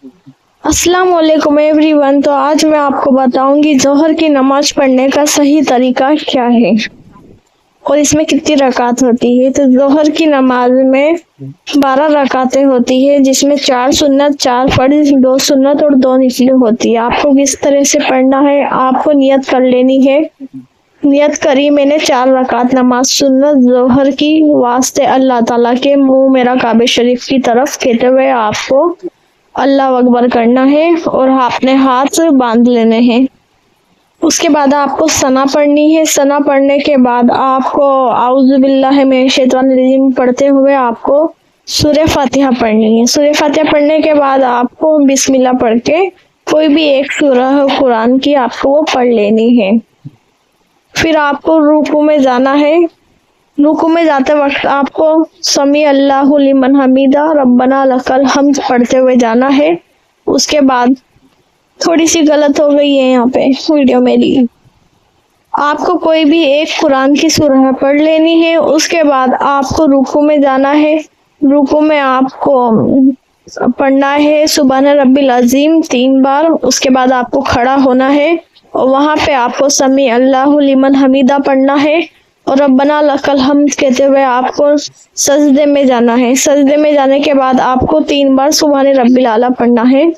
अस्सलाम वालेकुम एवरीवन। तो आज मैं आपको बताऊंगी जोहर की नमाज पढ़ने का सही तरीका क्या है और इसमें कितनी रकात होती है। तो जोहर की नमाज में 12 रकातें होती है, जिसमें 4 सुन्नत, 4 फर्ज, 2 सुन्नत और 2 नफिल होती है। आपको किस तरह से पढ़ना है, आपको नियत कर लेनी है। नियत करी मैंने 4 रकात नमाज सुन्नत जोहर की वास्ते अल्लाह ताला के, मुंह मेरा काबे शरीफ की तरफ कहते हुए आपको अल्लाह अकबर करना है और अपने हाथ बांध लेने हैं। उसके बाद आपको सना पढ़नी है। सना पढ़ने के बाद आपको आउज़ु बिल्लाहि मिनश शैतानिर रजीम पढ़ते हुए आपको सूरह फातिहा पढ़नी है। सूरह फातिहा पढ़ने के बाद आपको बिस्मिल्लाह पढ़ के कोई भी एक सूरह कुरान की आपको वो पढ़ लेनी है। फिर आपको रुकू में जाना है। रुकू में जाते वक्त आपको समी अल्लाहु लिमन हमीदा रब्बना लकल हम्द पढ़ते हुए जाना है। उसके बाद थोड़ी सी गलत हो गई है यहाँ पे वीडियो मेरी। आपको कोई भी एक कुरान की सूरह पढ़ लेनी है। उसके बाद आपको रुकू में जाना है। रुकू में आपको पढ़ना है सुबहान रब्बिल अजीम 3 बार। उसके बाद आपको खड़ा होना है और वहाँ पे आपको समी अल्लाहु लिमन हमीदा पढ़ना है और रब्बना लकल हम्द कहते हुए आपको सजदे में जाना है। सजदे में जाने के बाद आपको 3 बार सुबहान रब्बिल आला पढ़ना है।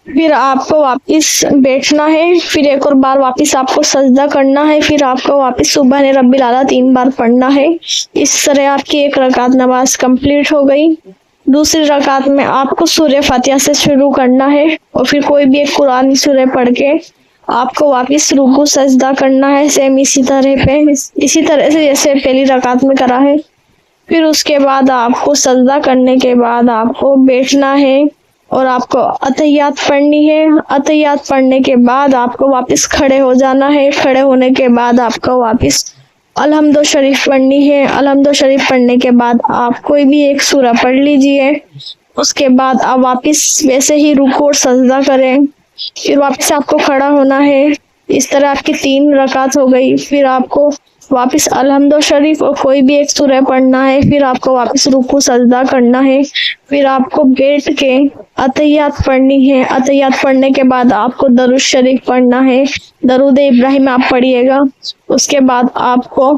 फिर आपको वापस बैठना है। फिर एक और बार वापस आपको सजदा करना है। फिर आपको वापस सुबहान रब्बिल आला 3 बार पढ़ना है। इस तरह आपकी एक रकात नमाज कंप्लीट हो गई। दूसरी रकात में आपको सूरह फातिहा से शुरू करना है और फिर कोई भी एक कुरान सूरह पढ़ के आपको वापस रुकू सजदा करना है। सेम इसी तरह से जैसे पहली रकात में करा है। फिर उसके बाद आपको सजदा करने के बाद आपको बैठना है और आपको अतहियात पढ़नी है। अतहियात पढ़ने के बाद आपको वापस खड़े हो जाना है। खड़े होने के बाद आपको वापस अलहम्दो शरीफ पढ़नी है। अलहम्दो शरीफ पढ़ने के बाद आप कोई भी एक सूरा पढ़ लीजिए। उसके बाद आप वापस वैसे ही रुकू और सजदा करें। फिर वापस आपको खड़ा होना है। इस तरह आपकी 3 रकात हो गई। फिर आपको वापस अलहम्दो शरीफ और कोई भी एक सूरह पढ़ना है। फिर आपको वापस रुकू सजदा करना है। फिर आपको बैठ के अतहियात पढ़नी है। अतहियात पढ़ने के बाद आपको दरूद शरीफ पढ़ना है। दरूद इब्राहिम आप पढ़िएगा। उसके बाद आपको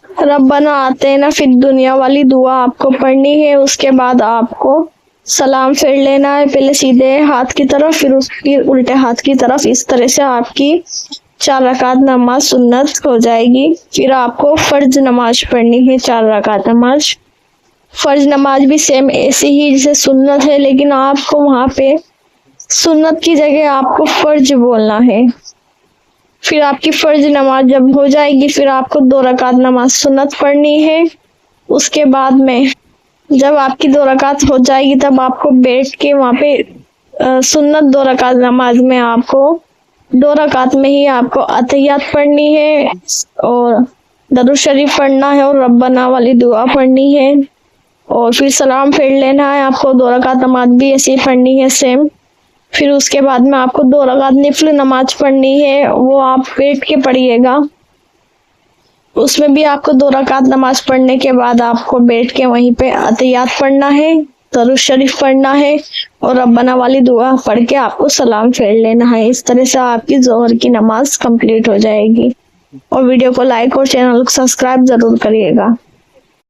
रब्बना आतेना फिद दुनिया वाली दुआ आपको पढ़नी है। उसके बाद आपको सलाम फेर लेना है, पहले सीधे हाथ की तरफ फिर उल्टे हाथ की तरफ। इस तरह से आपकी 4 रकात नमाज सुन्नत हो जाएगी। फिर आपको फर्ज नमाज पढ़नी है 4 रकात नमाज। फर्ज नमाज भी सेम ऐसी ही जैसे सुन्नत है, लेकिन आपको वहाँ पे सुन्नत की जगह आपको फर्ज बोलना है। फिर आपकी फर्ज नमाज जब हो जाएगी फिर आपको 2 रकात नमाज सुन्नत पढ़नी है। उसके बाद में जब आपकी 2 रकात हो जाएगी तब आपको बैठ के वहाँ पे सुन्नत 2 रकात नमाज में आपको 2 रकात में ही आपको अतहियात पढ़नी है और दरूद शरीफ पढ़ना है और रब्बना वाली दुआ पढ़नी है और फिर सलाम फेर लेना है। आपको 2 रकात नमाज भी ऐसे ही पढ़नी है सेम। फिर उसके बाद में आपको 2 रकात नफिल नमाज पढ़नी है, वो आप बैठ के पढ़िएगा। उसमें भी आपको 2 रकात नमाज पढ़ने के बाद आपको बैठ के वहीं पे अतहियात पढ़ना है, दरूद शरीफ पढ़ना है और रब्बना वाली दुआ पढ़ के आपको सलाम फेर लेना है। इस तरह से आपकी जोहर की नमाज कंप्लीट हो जाएगी। और वीडियो को लाइक और चैनल को सब्सक्राइब जरूर करिएगा।